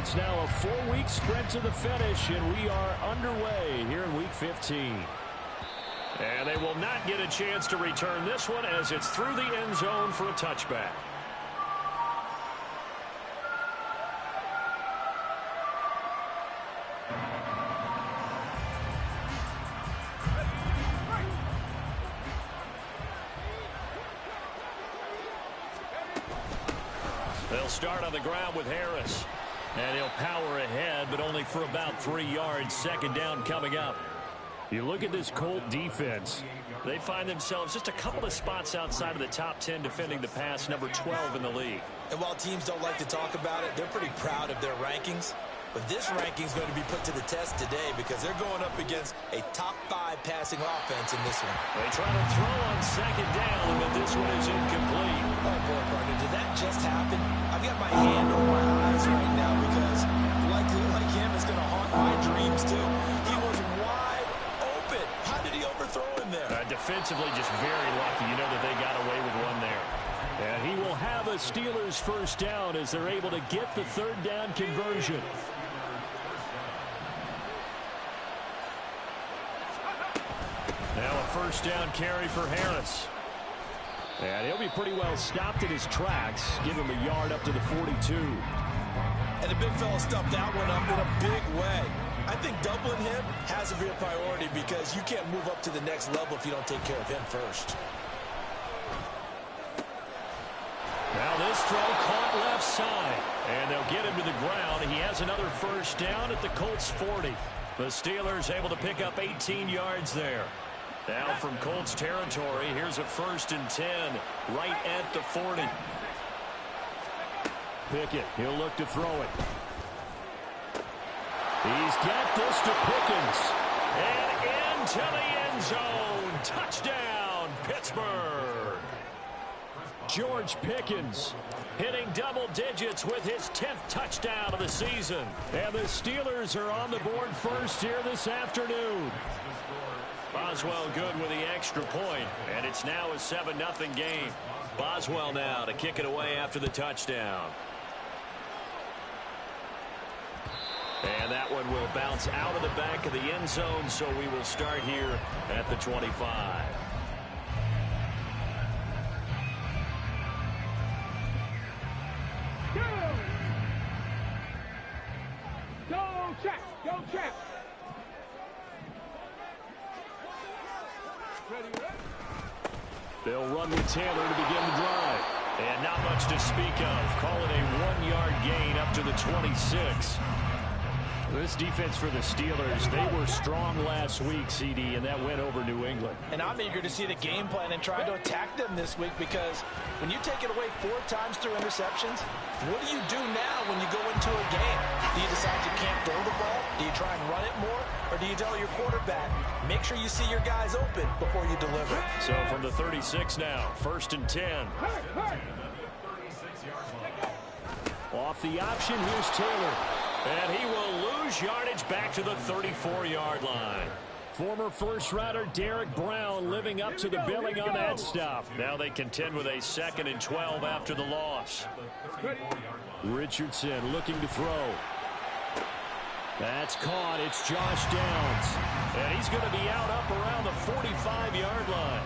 It's now a 4-week sprint to the finish, and we are underway here in Week 15. And they will not get a chance to return this one as it's through the end zone for a touchback. They'll start on the ground with Harris. And he'll power ahead, but only for about 3 yards. Second down coming up. You look at this Colt defense. They find themselves just a couple of spots outside of the top 10 defending the pass, number 12 in the league. And while teams don't like to talk about it, they're pretty proud of their rankings. But this ranking is going to be put to the test today because they're going up against a top 5 passing offense in this one. They try to throw on second down, but this one is incomplete. Oh, boy, partner, did that just happen? I've got my hand over my eyes right now because like him is going to haunt my dreams, too. He was wide open. How did he overthrow him there? Defensively, just very lucky. You know that they got away with one there. And he will have a Steelers first down as they're able to get the third down conversion. Now a first down carry for Harris. And he'll be pretty well stopped in his tracks. Give him a yard up to the 42. And the big fella stuffed that one up in a big way. I think doubling him has to be a priority because you can't move up to the next level if you don't take care of him first. Now this throw caught left side. And they'll get him to the ground. He has another first down at the Colts 40. The Steelers able to pick up 18 yards there. Now from Colts territory, here's a 1st and 10 right at the 40. Pickett, he'll look to throw it. He's got this to Pickens. And into the end zone. Touchdown, Pittsburgh. George Pickens hitting double digits with his 10th touchdown of the season. And the Steelers are on the board first here this afternoon. Boswell good with the extra point, and it's now a 7-0 game. Boswell now to kick it away after the touchdown. And that one will bounce out of the back of the end zone, so we will start here at the 25. Go, check! Go, check! They'll run with Taylor to begin the drive. And not much to speak of. Call it a 1-yard gain up to the 26. This defense for the Steelers, they were strong last week, CD, and that went over New England. And I'm eager to see the game plan and try to attack them this week because when you take it away 4 times through interceptions, what do you do now when you go into a game? Do you decide you can't throw the ball? Do you try and run it more? Or do you tell your quarterback, make sure you see your guys open before you deliver? So from the 36 now, 1st and 10. Off the option, here's Taylor. And he will lose yardage back to the 34-yard line. Former first-rounder Derek Brown living up to the billing on that stop. Now they contend with a 2nd and 12 after the loss. Richardson looking to throw. That's caught. It's Josh Downs. And he's going to be out up around the 45-yard line.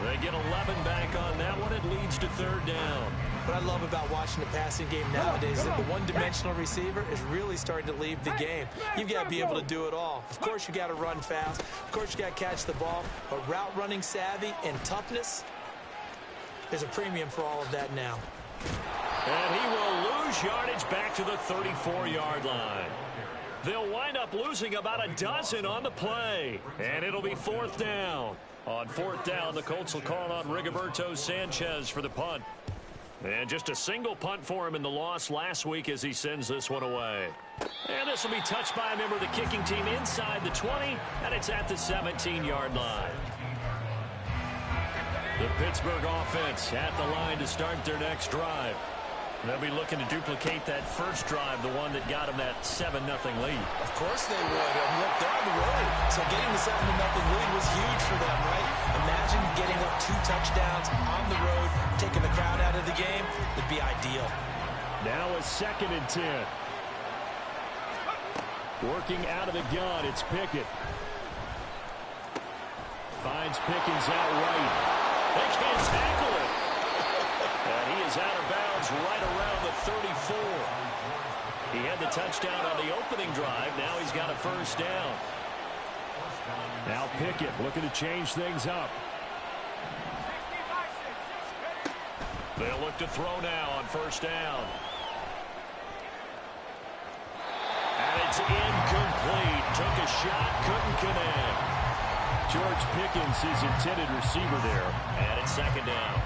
They get 11 back on that one. It leads to 3rd down. What I love about watching the passing game nowadays is that the one-dimensional receiver is really starting to leave the game. You've got to be able to do it all. Of course, you got to run fast. Of course, you got to catch the ball. But route running savvy and toughness, there's a premium for all of that now. And he will lose yardage back to the 34-yard line. They'll wind up losing about a dozen on the play. And it'll be 4th down. On 4th down, the Colts will call on Rigoberto Sanchez for the punt. And just a single punt for him in the loss last week as he sends this one away. And this will be touched by a member of the kicking team inside the 20, and it's at the 17-yard line. The Pittsburgh offense at the line to start their next drive. They'll be looking to duplicate that first drive, the one that got them that 7-0 lead. Of course they would. Look, they're on the road. So getting the 7-0 lead was huge for them, right? Imagine getting up 2 touchdowns on the road, taking the crowd out of the game would be ideal. Now a 2nd and 10. Working out of the gun, it's Pickett. Finds Pickens out right. They can't tackle it. And he is out of bounds right around the 34. He had the touchdown on the opening drive. Now he's got a first down. Now Pickett looking to change things up. They'll look to throw now on first down. And it's incomplete. Took a shot, couldn't connect. George Pickens, his intended receiver there. And it's second down.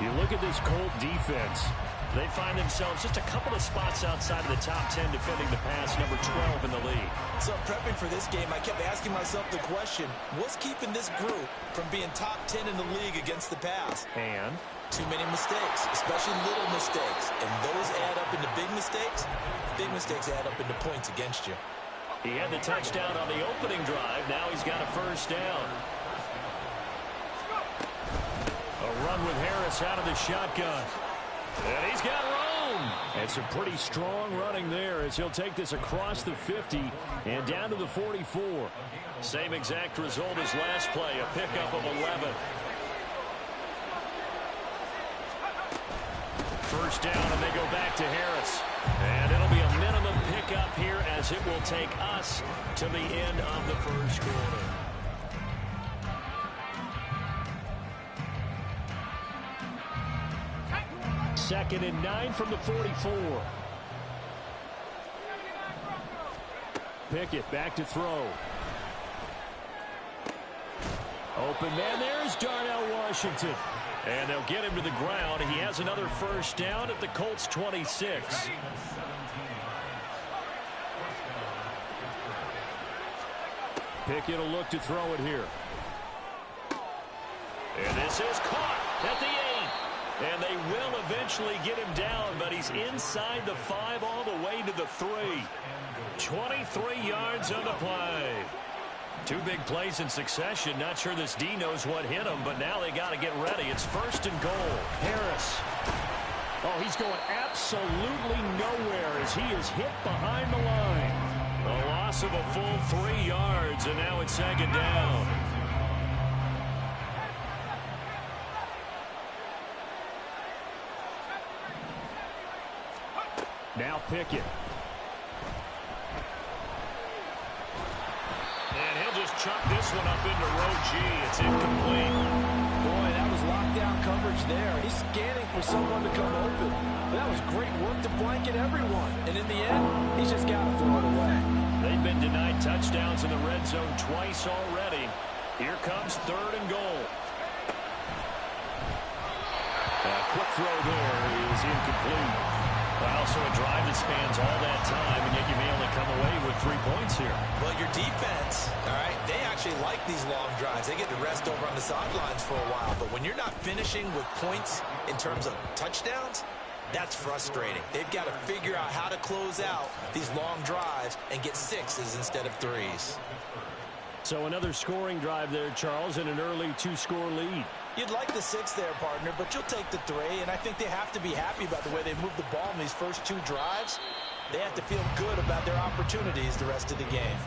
You look at this Colt defense. They find themselves just a couple of spots outside of the top 10 defending the pass, number 12 in the league. So prepping for this game, I kept asking myself the question, what's keeping this group from being top 10 in the league against the pass? And too many mistakes, especially little mistakes. And those add up into big mistakes. Big mistakes add up into points against you. He had the touchdown on the opening drive. Now he's got a first down. a run with Harris out of the shotgun. And he's got room. And some pretty strong running there as he'll take this across the 50 and down to the 44. Same exact result as last play, a pickup of 11. First down, and they go back to Harris. And it'll be a minimum pickup here as it will take us to the end of the first quarter. Second and 9 from the 44. Pickett back to throw. Open man, there's Darnell Washington. And they'll get him to the ground. He has another first down at the Colts 26. Pickett will look to throw it here. And this is caught at the 8. And they will eventually get him down, but he's inside the 5 all the way to the 3. 23 yards on the play. Two big plays in succession. Not sure this D knows what hit him, but now they got to get ready. It's first and goal. Harris. Oh, he's going absolutely nowhere as he is hit behind the line. A loss of a full 3 yards, and now it's second down. Now Pickett. And he'll just chuck this one up into row G. It's incomplete. Boy, that was lockdown coverage there. He's scanning for someone to come open. That was great work to blanket everyone. And in the end, he's just got to throw it away. They've been denied touchdowns in the red zone twice already. Here comes third and goal. A quick throw there is incomplete. Well, so a drive that spans all that time, and yet you may only come away with 3 points here. Well, your defense, all right, they actually like these long drives. They get to rest over on the sidelines for a while. But when you're not finishing with points in terms of touchdowns, that's frustrating. They've got to figure out how to close out these long drives and get 6s instead of 3s. So another scoring drive there, Charles, and an early 2-score lead. You'd like the 6 there, partner, but you'll take the 3, and I think they have to be happy about the way they moved the ball in these first 2 drives. They have to feel good about their opportunities the rest of the game.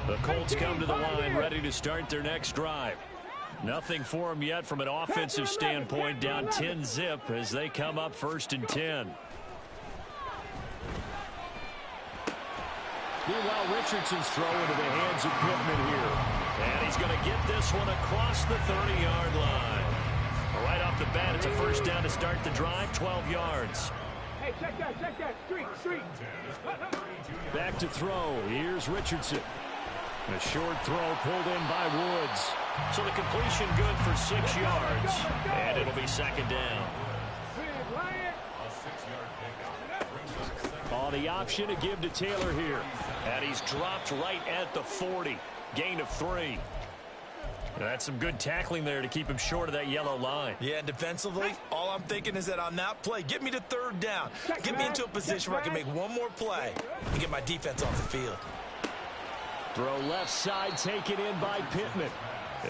The Colts come to the line ready to start their next drive. Nothing for them yet from an offensive standpoint, down 10-zip as they come up first and 10. Meanwhile, Richardson's throw into the hands of Pittman here. And he's going to get this one across the 30-yard line. Right off the bat, it's a first down to start the drive, 12 yards. Hey, check that. Street. Back to throw. Here's Richardson. A short throw pulled in by Woods. So the completion good for 6 yards. And it'll be second down. Oh, the option to give to Taylor here. And he's dropped right at the 40. Gain of 3. That's some good tackling there to keep him short of that yellow line. Yeah, defensively, all I'm thinking is that on that play, get me to third down. Get me into a position where I can make one more play and get my defense off the field. Throw left side taken in by Pittman.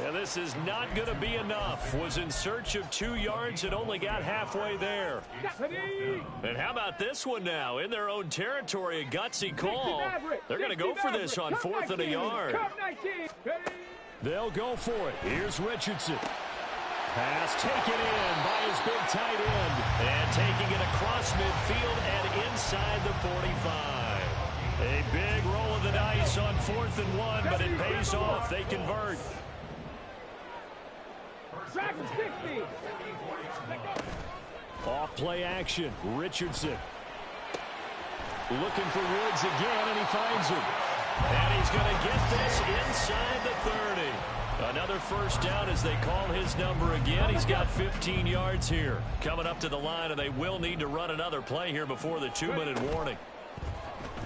And this is not going to be enough. Was in search of 2 yards and only got halfway there. And how about this one now? In their own territory, a gutsy call. They're going to go for this on 4th and a yard. They'll go for it. Here's Richardson. Pass taken in by his big tight end. And taking it across midfield and inside the 45. A big roll of the dice on 4th and 1, but it pays off. They convert. Off play action. Richardson. Looking for Woods again, and he finds him. And he's going to get this inside the 30. Another first down as they call his number again. He's got 15 yards here. Coming up to the line, and they will need to run another play here before the 2-minute warning.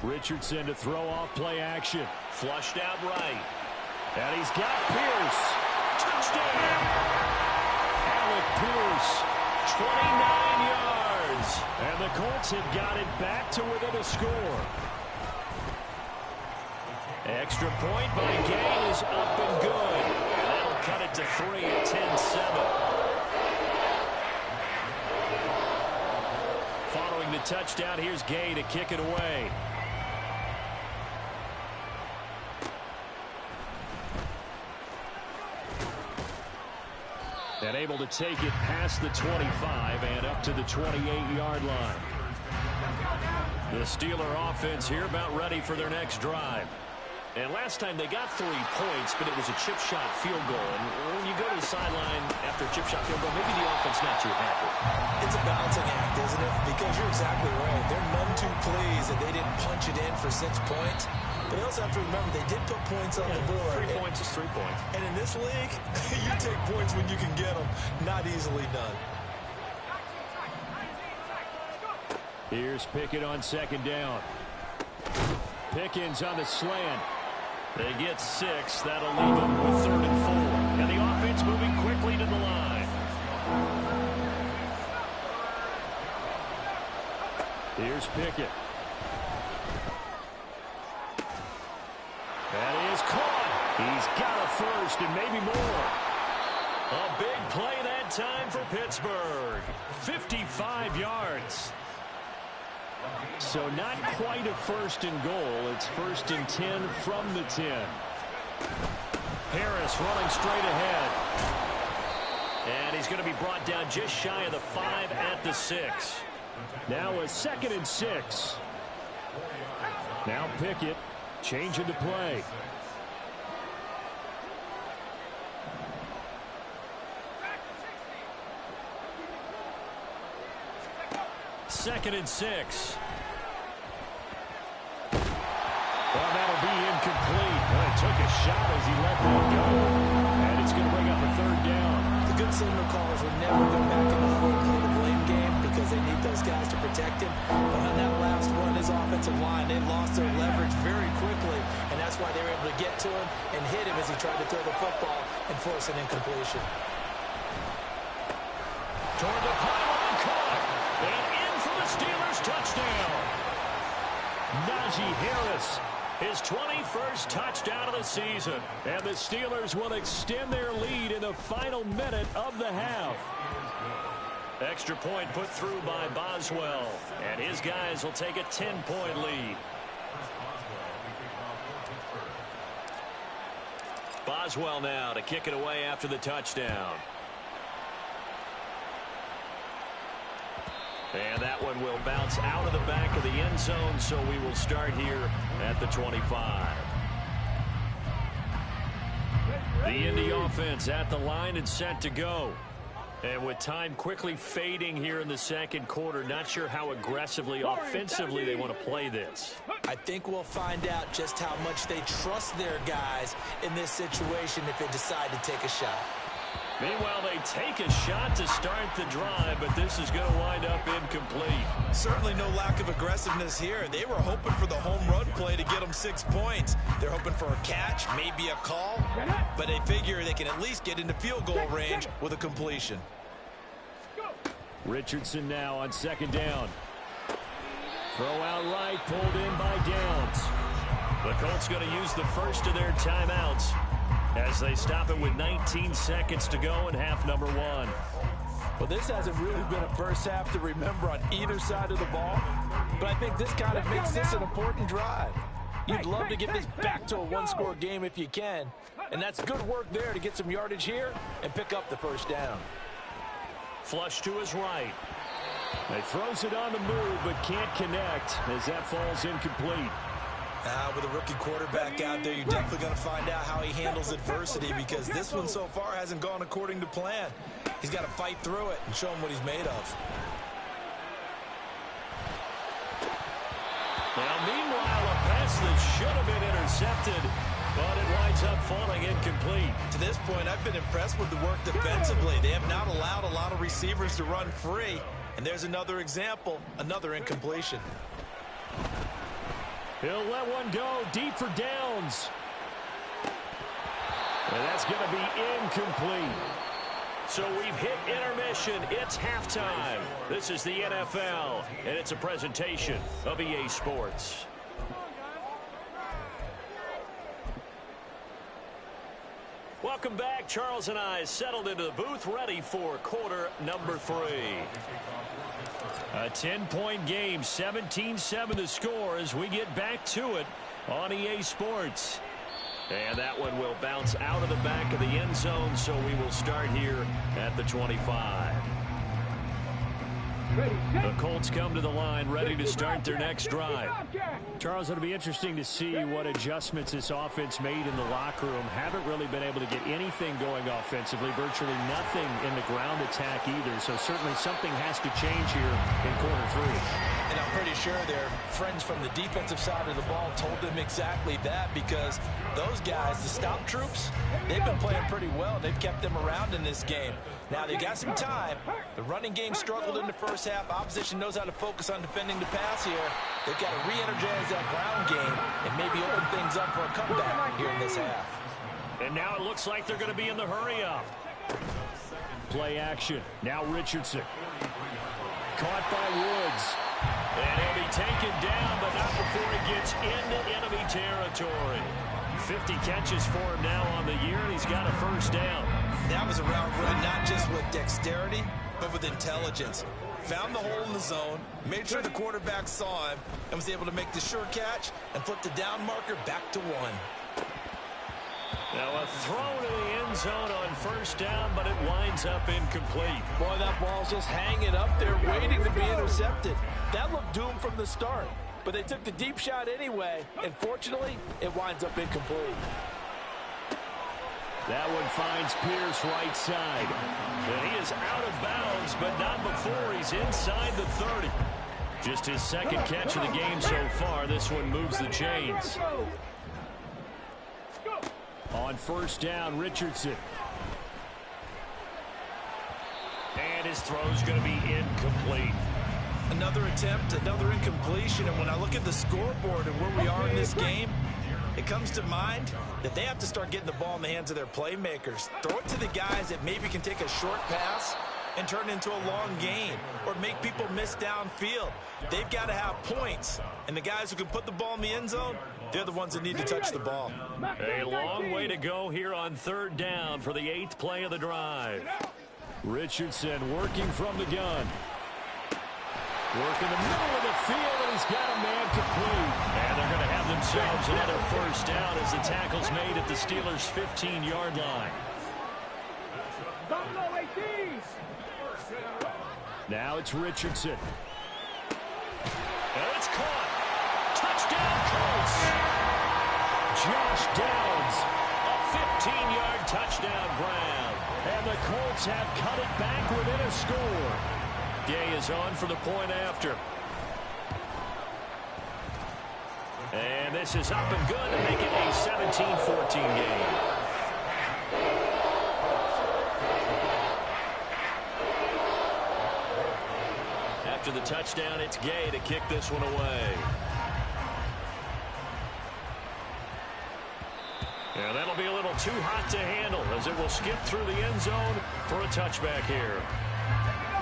Richardson to throw off play action. Flushed out right. And he's got Pierce. Touchdown! Alec Pierce. 29 yards. And the Colts have got it back to within a score. Extra point by Gay is up and good. And that'll cut it to 3 at 10-7. Following the touchdown, here's Gay to kick it away. And able to take it past the 25 and up to the 28-yard line. The Steeler offense here about ready for their next drive. And last time they got 3 points, but it was a chip shot field goal. And when you go to the sideline after a chip shot field goal, maybe the offense not too happy. It's a balancing act, isn't it? Because you're exactly right. They're none too pleased that they didn't punch it in for 6 points. But you also have to remember they did put points on the board. 3 points is 3 points. And in this league, you take points when you can get them. Not easily done. Here's Pickett on 2nd down. Pickens on the slant. They get 6. That'll leave them with 3rd and 4. And the offense moving quickly to the line. Here's Pickett. That is caught. He's got a first and maybe more. A big play that time for Pittsburgh. 55 yards. So not quite a 1st and goal. It's 1st and 10 from the 10. Harris running straight ahead. And he's going to be brought down just shy of the 5 at the 6. Now a 2nd and 6. Now Pickett changing the play. Second and 6. Well, that'll be incomplete. Well, he took a shot as he let that go. And it's going to bring up a 3rd down. The good signal callers would never go back in the hole and play the blame game because they need those guys to protect him. But on that last one, his offensive line, they lost their leverage very quickly. And that's why they were able to get to him and hit him as he tried to throw the football and force an incompletion. Toward the pylon, caught. And in for the Steelers touchdown. Najee Harris. His 21st touchdown of the season. And the Steelers will extend their lead in the final minute of the half. Extra point put through by Boswell. And his guys will take a 10-point lead. Boswell now to kick it away after the touchdown. And that one will bounce out of the back of the end zone, so we will start here at the 25. The Indy offense at the line and set to go. And with time quickly fading here in the 2nd quarter, not sure how aggressively, offensively they want to play this. I think we'll find out just how much they trust their guys in this situation if they decide to take a shot. Meanwhile, they take a shot to start the drive, but this is going to wind up incomplete. Certainly no lack of aggressiveness here. They were hoping for the home run play to get them 6 points. They're hoping for a catch, maybe a call, but they figure they can at least get into field goal range with a completion. Richardson now on 2nd down. Throw out right, pulled in by Downs. The Colts going to use the first of their timeouts. as they stop it with 19 seconds to go in half number one. Well, this hasn't really been a first half to remember on either side of the ball, but I think this kind of makes this an important drive. You'd love to get this back to a one-score game if you can, and that's good work there to get some yardage here and pick up the first down. Flush to his right. He throws it on the move but can't connect as that falls incomplete. With a rookie quarterback out there, you're definitely going to find out how he handles adversity, because this one so far hasn't gone according to plan. He's got to fight through it and show him what he's made of. Now, meanwhile, a pass that should have been intercepted, but it winds up falling incomplete. To this point, I've been impressed with the work defensively. They have not allowed a lot of receivers to run free. And there's another example, another incompletion. He'll let one go deep for downs. And that's going to be incomplete. So we've hit intermission. It's halftime. This is the NFL, and it's a presentation of EA Sports. Welcome back. Charles and I settled into the booth, ready for quarter number 3. A 10-point game, 17-7 the score as we get back to it on EA Sports. And that one will bounce out of the back of the end zone, so we will start here at the 25. The Colts come to the line ready to start their next drive. Charles, it'll be interesting to see what adjustments this offense made in the locker room. Haven't really been able to get anything going offensively, virtually nothing in the ground attack either. So certainly something has to change here in quarter 3. And I'm pretty sure their friends from the defensive side of the ball told them exactly that, because those guys, the stop troops, they've been playing pretty well. They've kept them around in this game. Now, they got some time. The running game struggled in the first half. Opposition knows how to focus on defending the pass here. They've got to re-energize that ground game and maybe open things up for a comeback here in this half. And now it looks like they're going to be in the hurry-up. Play action. Now Richardson. Caught by Woods. And he'll be taken down, but not before he gets into enemy territory. 50 catches for him now on the year, and he's got a first down. That was a route run not just with dexterity, but with intelligence. Found the hole in the zone, made sure the quarterback saw him, and was able to make the sure catch and flip the down marker back to 1. Now a throw to the end zone on first down, but it winds up incomplete. Boy, that ball's just hanging up there waiting to be intercepted. That looked doomed from the start, but they took the deep shot anyway, and fortunately, it winds up incomplete. That one finds Pierce right side. And he is out of bounds, but not before he's inside the 30. Just his second catch of the game so far. This one moves the chains. On first down, Richardson. And his throw's going to be incomplete. Another attempt, another incompletion, and when I look at the scoreboard and where we are in this game, it comes to mind that they have to start getting the ball in the hands of their playmakers. Throw it to the guys that maybe can take a short pass and turn it into a long gain or make people miss downfield. They've got to have points, and the guys who can put the ball in the end zone, they're the ones that need to touch the ball. A long way to go here on third down for the 8th play of the drive. Richardson working from the gun. Working the middle of the field, and he's got a man complete. And they're going to have themselves another first down as the tackle's made at the Steelers' 15-yard line. Now it's Richardson. And it's caught. Touchdown, Colts. Josh Downs. A 15-yard touchdown grab. And the Colts have cut it back within a score. Gay is on for the point after. And this is up and good to make it a 17-14 game. After the touchdown, it's Gay to kick this one away. And that'll be a little too hot to handle as it will skip through the end zone for a touchback here.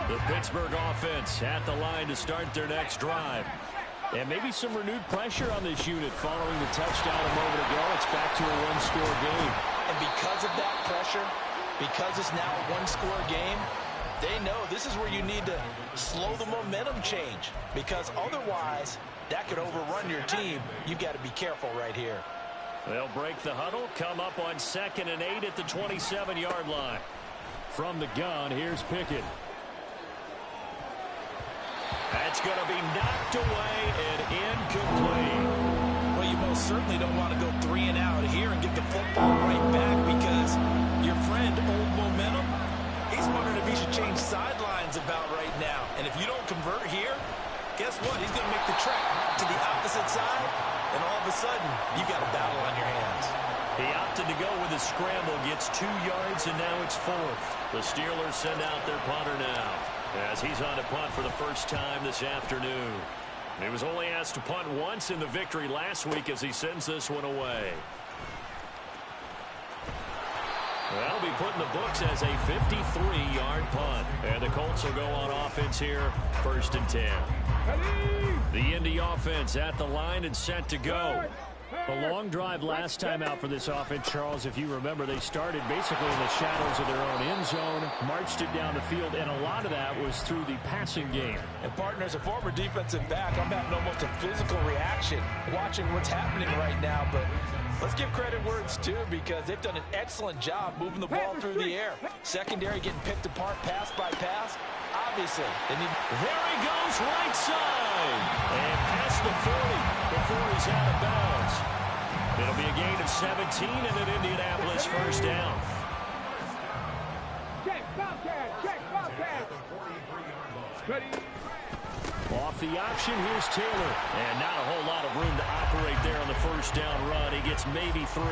The Pittsburgh offense at the line to start their next drive. And maybe some renewed pressure on this unit following the touchdown a moment ago. It's back to a one-score game. And because of that pressure, because it's now a one-score game, they know this is where you need to slow the momentum change, because otherwise that could overrun your team. You've got to be careful right here. They'll break the huddle, come up on 2nd and 8 at the 27-yard line. From the gun, here's Pickett. That's going to be knocked away and incomplete. Well, you most certainly don't want to go 3 and out here and get the football right back, because your friend, Old Momentum, he's wondering if he should change sidelines about right now. And if you don't convert here, guess what? He's going to make the trek to the opposite side, and all of a sudden, you've got a battle on your hands. He opted to go with a scramble, gets 2 yards, and now it's 4th. The Steelers send out their punter now, as he's on to punt for the first time this afternoon. He was only asked to punt once in the victory last week as he sends this one away. That'll be put in the books as a 53-yard punt. And the Colts will go on offense here, 1st and 10. The Indy offense at the line and set to go. The long drive last time out for this offense, Charles, if you remember, they started basically in the shadows of their own end zone, marched it down the field, and a lot of that was through the passing game. And, partner, as a former defensive back, I'm having almost a physical reaction watching what's happening right now. But let's give credit where it's due, because they've done an excellent job moving the ball through the air. Secondary getting picked apart pass by pass. Obviously, they need... There he goes, right side. And past the 40 before he's out of bounds. It'll be a gain of 17 and an Indianapolis first down. Check, Bobcat, check, Bobcat. Ready. Off the option, here's Taylor. And not a whole lot of room to operate there on the first down run. He gets maybe 3.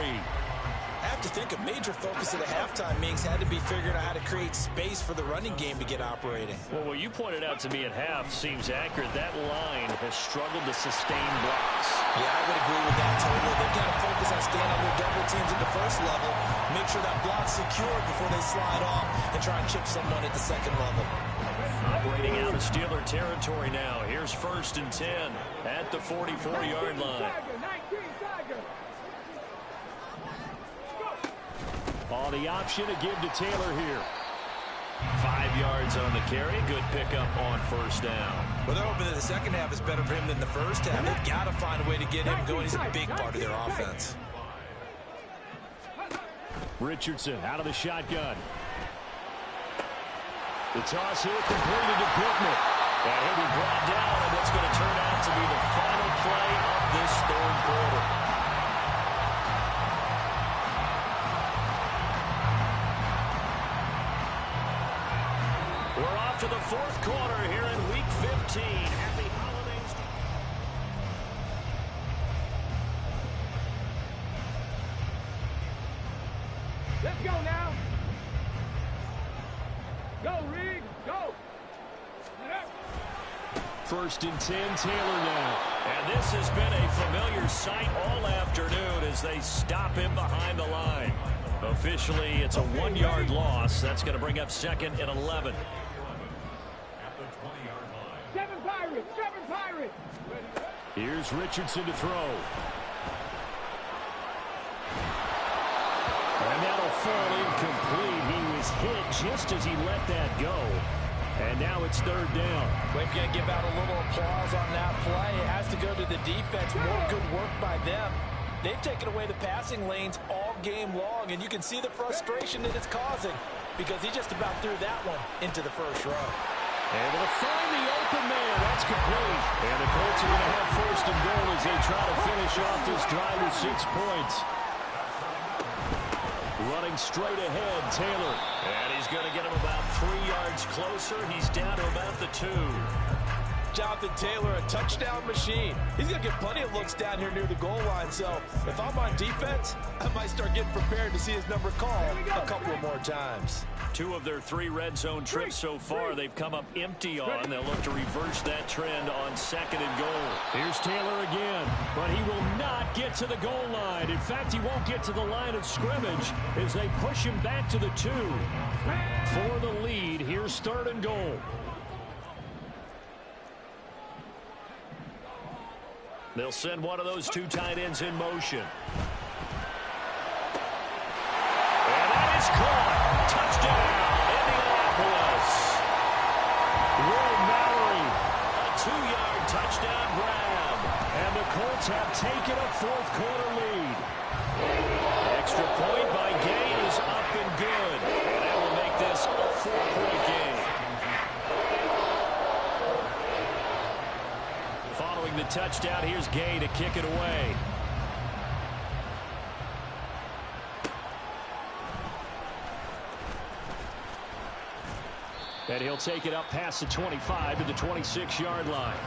I have to think a major focus of the halftime meetings had to be figuring out how to create space for the running game to get operating. Well, what you pointed out to me at half seems accurate. That line has struggled to sustain blocks. Yeah, I would agree with that totally. They've got to focus on staying on their double teams at the first level, make sure that block's secured before they slide off and try and chip someone at the second level. Operating out of Steeler territory now. Here's 1st and 10 at the 44-yard line. On the option, a give to Taylor here. 5 yards on the carry. Good pickup on 1st down. Well, they're hoping that the second half is better for him than the first half. They've got to find a way to get him going. He's a big part of their offense. Richardson out of the shotgun. The toss here completed to Pittman. And he'll be brought down, and it's going to turn out to be the final play of this 3rd quarter. We're off to the 4th quarter here in Week 15. Happy holidays. Let's go now. Go, Reed, go. 1st and 10, Taylor now. And this has been a familiar sight all afternoon as they stop him behind the line. Officially, it's a 1-yard loss. That's going to bring up 2nd and 11. 7 Pirates, 7 Pirates. Here's Richardson to throw. And that'll fall incomplete. He was hit just as he let that go. And now it's 3rd down. We've got to give out a little applause on that play. It has to go to the defense. More good work by them. They've taken away the passing lanes all game long, and you can see the frustration that it's causing, because he just about threw that one into the first row. Able to find the open man. That's complete. And the Colts are going to have 1st and goal as they try to finish off this drive with 6 points. Running straight ahead, Taylor. And he's going to get him about 3 yards closer. He's down to about the 2. Jonathan Taylor, a touchdown machine. He's going to get plenty of looks down here near the goal line. So if I'm on defense, I might start getting prepared to see his number called a couple of more times. 2 of their 3 red zone trips so far they've come up empty on. They'll look to reverse that trend on 2nd and goal. Here's Taylor again, but he will not get to the goal line. In fact, he won't get to the line of scrimmage as they push him back to the 2. For the lead, here's 3rd and goal. They'll send one of those 2 tight ends in motion. Colts have taken a fourth-quarter lead. Extra point by Gay is up and good. And that will make this a 4-point game. Following the touchdown, here's Gay to kick it away. And he'll take it up past the 25 to the 26-yard line.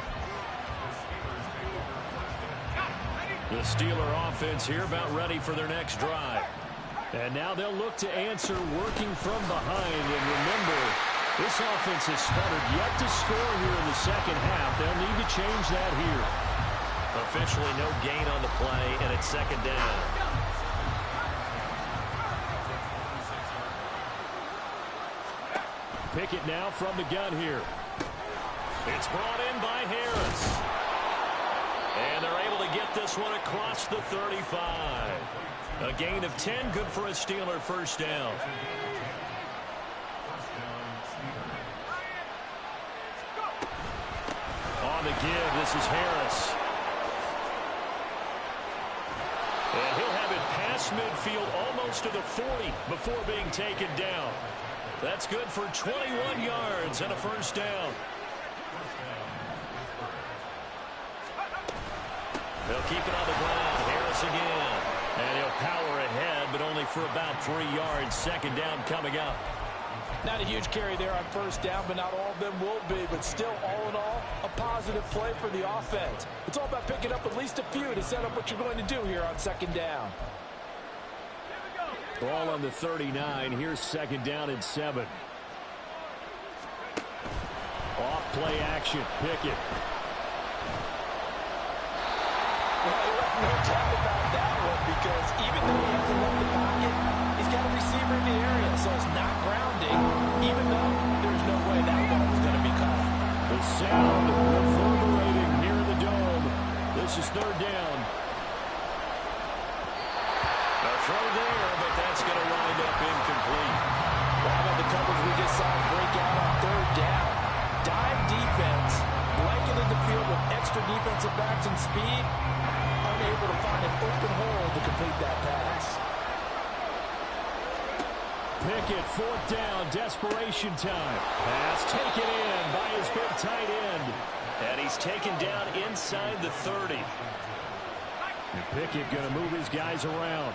The Steeler offense here about ready for their next drive. And now they'll look to answer working from behind. And remember, this offense has sputtered yet to score here in the second half. They'll need to change that here. Officially no gain on the play, and it's second down. Pickett now from the gun here. It's brought in by Harris. And they're able to get this one across the 35. A gain of 10, good for a Steeler first down. On the give, this is Harris. And he'll have it past midfield almost to the 40 before being taken down. That's good for 21 yards and a first down. They'll keep it on the ground. Harris again. And he'll power ahead, but only for about 3 yards. Second down coming up. Not a huge carry there on first down, but not all of them will be. But still, all in all, a positive play for the offense. It's all about picking up at least a few to set up what you're going to do here on second down. Ball on the 39. Here's second down and 7. Off play action. Pickett. Well, no doubt about that one, because even though he hasn't left the pocket, he's got a receiver in the area, so it's not grounding, even though there's no way that ball was going to be caught. The sound reverberating near the dome. This is third down. A throw there, but that's going to wind up incomplete. Well, how about the coverage we just saw break out on third down? Dime defense, blanketed the field with extra defensive backs and speed, unable to find an open hole to complete that pass. Pickett, fourth down, desperation time. Pass taken in by his big tight end. And he's taken down inside the 30. And Pickett going to move his guys around.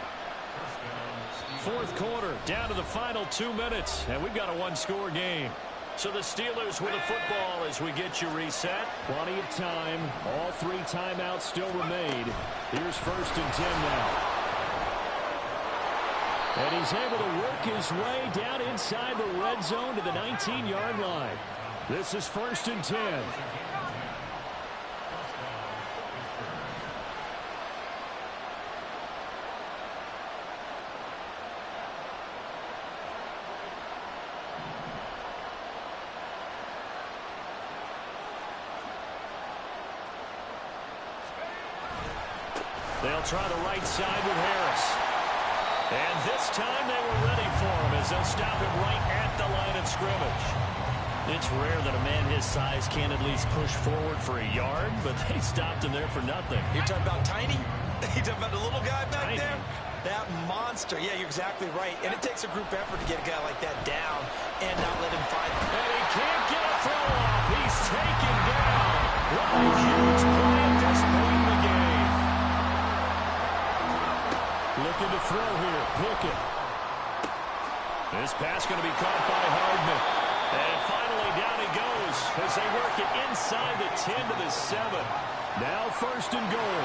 Fourth quarter, down to the final 2 minutes, and we've got a one-score game. So the Steelers with the football as we get you reset. Plenty of time. All 3 timeouts still remain. Here's first and 10 now. And he's able to work his way down inside the red zone to the 19-yard line. This is first and 10. They'll try the right side with Harris. And this time they were ready for him as they'll stop him right at the line of scrimmage. It's rare that a man his size can't at least push forward for a yard, but they stopped him there for nothing. You're talking about tiny? You're talking about the little guy back Tiny. there? That monster. Yeah, you're exactly right. And it takes a group effort to get a guy like that down and not let him find him. And he can't get a throw off. He's taken down. What a huge play at this point in the game. Looking to throw here. Pickett. This pass going to be caught by Hardman. And finally down he goes as they work it inside the 10 to the 7. Now first and goal.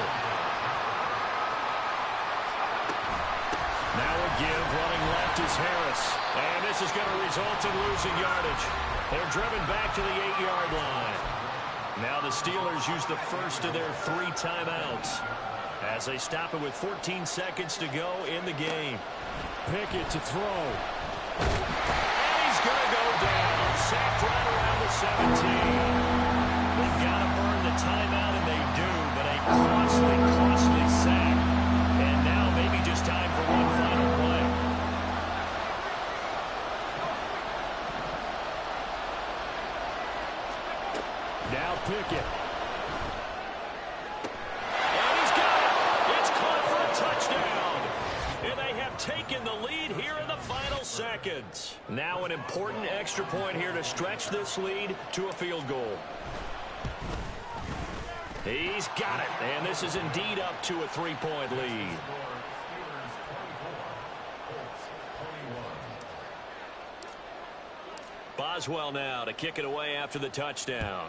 Now a give, running left is Harris. And this is going to result in losing yardage. They're driven back to the 8-yard line. Now the Steelers use the first of their 3 timeouts as they stop it with 14 seconds to go in the game. Pickett to throw. And he's going to go down, sacked right around the 17. They've got to burn the timeout, and they do, but a costly, costly sack. And now maybe just time for one final play. Now Pickett. And he's taken the lead here in the final seconds. Now an important extra point here to stretch this lead to a field goal. He's got it, and this is indeed up to a 3-point lead. Boswell now to kick it away after the touchdown.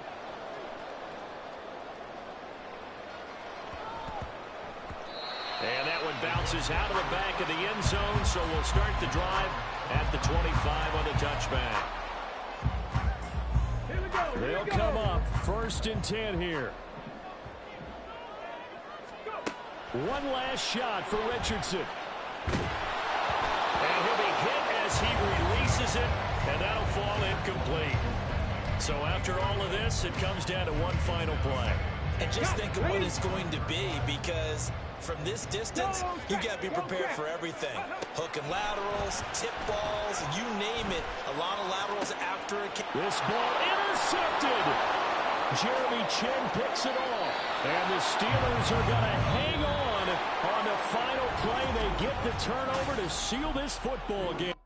And that one bounces out of the back of the end zone, so we'll start the drive at the 25 on the touchback. They'll come up 1st and 10 here. One last shot for Richardson. And he'll be hit as he releases it, and that'll fall incomplete. So after all of this, it comes down to one final play. And just think of what it's going to be, because from this distance, you've got to be prepared for everything. Hook and laterals, tip balls, you name it. A lot of laterals after it. This ball intercepted. Jeremy Chin picks it off. And the Steelers are going to hang on the final play. They get the turnover to seal this football game.